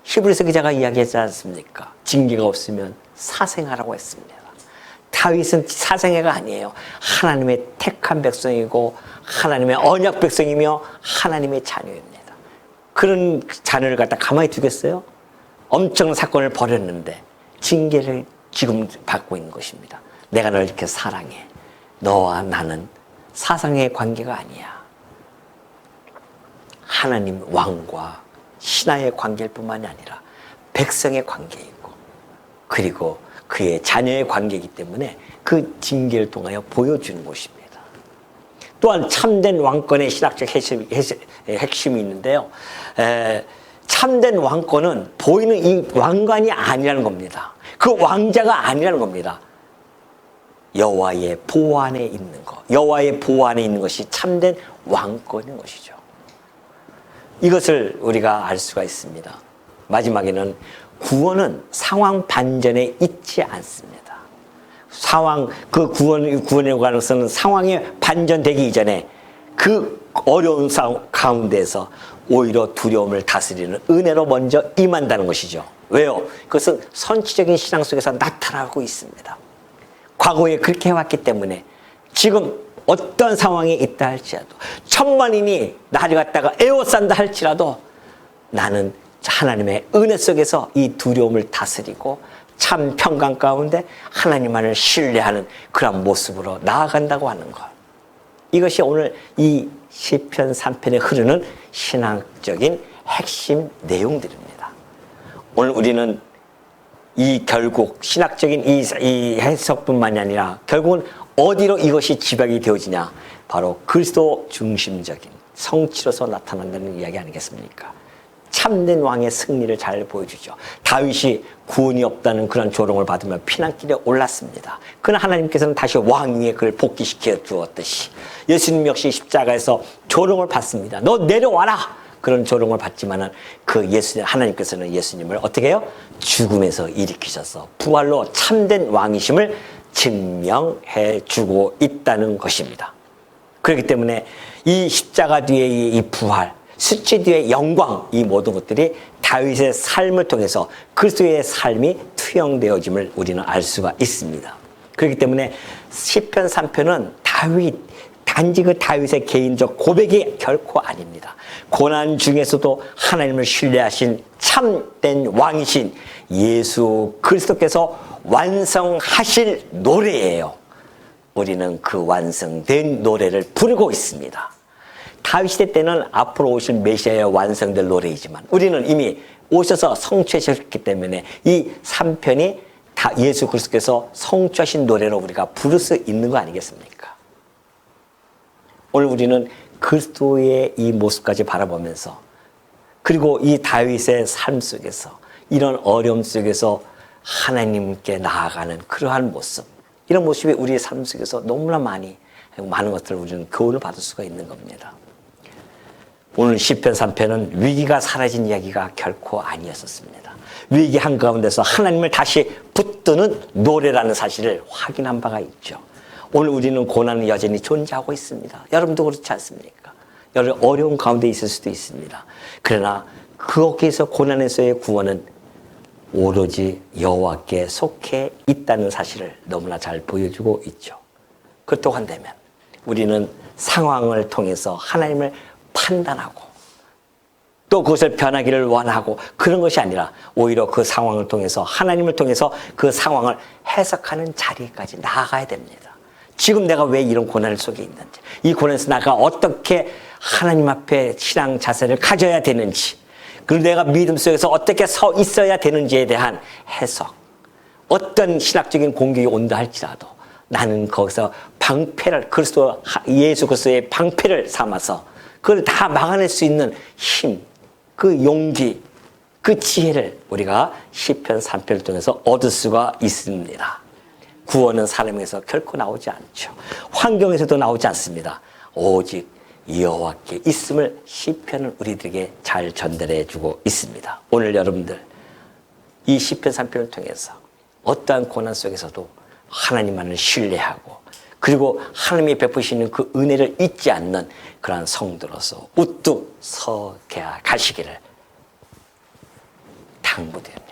히브리서 기자가 이야기했지 않습니까? 징계가 없으면 사생아라고 했습니다. 다윗은 사생아가 아니에요. 하나님의 택한 백성이고 하나님의 언약 백성이며 하나님의 자녀입니다. 그런 자녀를 갖다 가만히 두겠어요? 엄청난 사건을 벌였는데 징계를 지금 받고 있는 것입니다. 내가 널 이렇게 사랑해. 너와 나는 사상의 관계가 아니야. 하나님 왕과 신하의 관계일 뿐만이 아니라 백성의 관계이고, 그리고 그의 자녀의 관계이기 때문에 그 징계를 통하여 보여주는 것입니다. 또한 참된 왕권의 신학적 핵심이 있는데요. 참된 왕권은 보이는 이 왕관이 아니라는 겁니다. 그 왕자가 아니라는 겁니다. 여호와의 보호 안에 있는 것, 여호와의 보호 안에 있는 것이 참된 왕권인 것이죠. 이것을 우리가 알 수가 있습니다. 마지막에는 구원은 상황 반전에 있지 않습니다. 그 구원에 관해서는 상황이 반전되기 이전에 그 어려운 상황 가운데서 오히려 두려움을 다스리는 은혜로 먼저 임한다는 것이죠. 왜요? 그것은 선지적인 신앙 속에서 나타나고 있습니다. 과거에 그렇게 해왔기 때문에 지금 어떤 상황에 있다 할지라도, 천만인이 나를 갖다가 에워싼다 할지라도 나는 하나님의 은혜 속에서 이 두려움을 다스리고 참 평강 가운데 하나님만을 신뢰하는 그런 모습으로 나아간다고 하는 것. 이것이 오늘 이 시편 3편에 흐르는 신학적인 핵심 내용들입니다. 오늘 우리는 이 결국 신학적인 이 해석뿐만이 아니라 결국은 어디로 이것이 집약이 되어지냐? 바로 그리스도 중심적인 성취로서 나타난다는 이야기 아니겠습니까? 참된 왕의 승리를 잘 보여주죠. 다윗이 구원이 없다는 그런 조롱을 받으며 피난길에 올랐습니다. 그러나 하나님께서는 다시 왕 위에 그를 복귀시켜 주었듯이 예수님 역시 십자가에서 조롱을 받습니다. 너 내려와라. 그런 조롱을 받지만은 그 예수님, 하나님께서는 예수님을 어떻게 해요? 죽음에서 일으키셔서 부활로 참된 왕이심을 증명해 주고 있다는 것입니다. 그렇기 때문에 이 십자가 뒤의 이 부활, 수치 뒤의 영광, 이 모든 것들이 다윗의 삶을 통해서 그리스도의 삶이 투영되어짐을 우리는 알 수가 있습니다. 그렇기 때문에 시편 3편은 단지 그 다윗의 개인적 고백이 결코 아닙니다. 고난 중에서도 하나님을 신뢰하신 참된 왕이신 예수 그리스도께서 완성하실 노래예요. 우리는 그 완성된 노래를 부르고 있습니다. 다윗 시대 때는 앞으로 오실 메시아의 완성될 노래이지만 우리는 이미 오셔서 성취하셨기 때문에 이 3편이 다 예수 그리스도께서 성취하신 노래로 우리가 부를 수 있는 거 아니겠습니까? 오늘 우리는 그리스도의 이 모습까지 바라보면서 그리고 이 다윗의 삶 속에서 이런 어려움 속에서 하나님께 나아가는 그러한 모습, 이런 모습이 우리의 삶 속에서 너무나 많은 것들을 우리는 교훈을 받을 수가 있는 겁니다. 오늘 시편 3편은 위기가 사라진 이야기가 결코 아니었었습니다. 위기 한가운데서 하나님을 다시 붙드는 노래라는 사실을 확인한 바가 있죠. 오늘 우리는 고난은 여전히 존재하고 있습니다. 여러분도 그렇지 않습니까? 여러분 어려운 가운데 있을 수도 있습니다. 그러나 거기에서 고난에서의 구원은 오로지 여호와께 속해 있다는 사실을 너무나 잘 보여주고 있죠. 그렇다고 한다면 우리는 상황을 통해서 하나님을 판단하고 또 그것을 변하기를 원하고 그런 것이 아니라 오히려 그 상황을 통해서 하나님을 통해서 그 상황을 해석하는 자리까지 나아가야 됩니다. 지금 내가 왜 이런 고난 속에 있는지, 이 고난에서 내가 어떻게 하나님 앞에 신앙 자세를 가져야 되는지, 그리고 내가 믿음 속에서 어떻게 서 있어야 되는지에 대한 해석, 어떤 신학적인 공격이 온다 할지라도 나는 거기서 방패를, 예수 그리스도의 방패를 삼아서 그걸 다 막아낼 수 있는 힘, 그 용기, 그 지혜를 우리가 시편 3편을 통해서 얻을 수가 있습니다. 구원은 사람에게서 결코 나오지 않죠. 환경에서도 나오지 않습니다. 오직 여호와께 있음을 시편은 우리들에게 잘 전달해 주고 있습니다. 오늘 여러분들 이 시편 3편을 통해서 어떠한 고난 속에서도 하나님만을 신뢰하고 그리고 하나님이 베푸시는 그 은혜를 잊지 않는 그러한 성도로서 우뚝 서 가시기를 당부드립니다.